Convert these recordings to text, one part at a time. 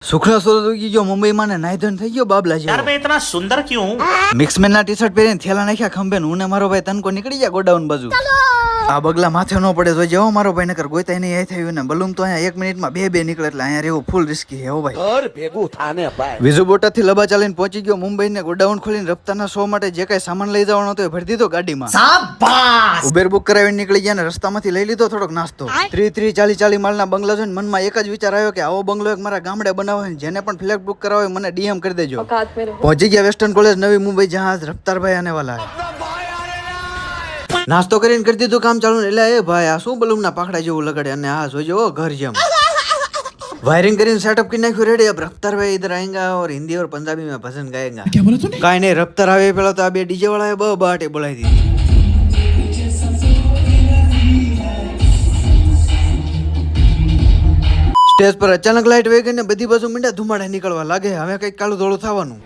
सुखना सोची गयो मुंबई में नाई धोन થઈ ગયો બાબલા જેવો यार मैं इतना सुंदर क्यों हूँ? મિક્સ મેન ના ટી-શર્ટ પહેરીને થેલા નાખ્યા ખંભે હું ને મારો ભાઈ તનકો નીકળી ગયા ગોડાઉન બાજુ આ બગલા માથે નો પડે તો જેવો મારો ભાઈ નકર ગોઈતા નહીં આઈ થયું ને બલૂમ તો અહીંયા 1 મિનિટમાં બે નીકળે એટલે અહીંયા રહેવું ફૂલ રિસ્કી હે હો ભાઈ ઘર ભેગું થાને ભાઈ વિઝુ બોટા થી લબા ચાલીને પહોંચી ગયો મુંબઈ ને ગોડાઉન ખોલીને રફતારના શો માટે જે કઈ સામાન લઈ જવાનો હતો એ ભરી દીધો ગાડીમાં શાબાશ ઉબેર બુક કરાવીને નીકળી ગયા ને રસ્તામાંથી લઈ લીધો થોડોક નાસ્તો 30-40 માળના બંગલા જોઈને મનમાં એક જ વિચાર આવ્યો કે આવો બંગલો એક મારા ગામડે બનાવો ને જેને પણ ફ્લેટ બુક કરાવો હોય મને ડીએમ કરી દેજો પહોંચી ગયા વેસ્ટર્ન કોલેજ નવી મુંબઈ જ્યાં રફતારભાઈ આને વાલા નાસ્તો કરીને કરી દીધું કામ ચાલુ એટલે એ ભાઈ આ શું બલૂમ ના પાખડા જેવું લગાડે અને આ જોજો ઘર જેમ वायरिंग કરીને સેટઅપ કરી નાખ્યું રેડી अब रफ्तार भाई इधर आएगा और हिंदी और पंजाबी में भजन गाएगा क्या बोला तूने काई नहीं रफ्तार आवे पेला तो आ बे डीजे वाला है बाटे बोलाई दी स्टेज पर अचानक लाइट वे गई ने बधी बाजू मींडा धुमाड़ा निकलवा लागे हमें कई काळू धोळू थावानुं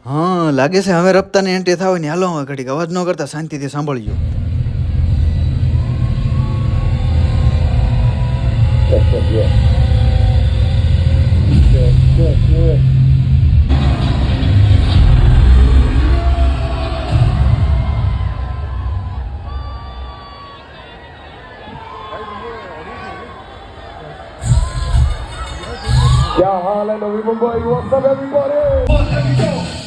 हाँ लागे से हमें रफ्तार ने एंट्री थावे ने हालो हमें घડીક अवाज न करता शांति थी सांभळજો क्या हाल है Navi Mumbai what's up everybody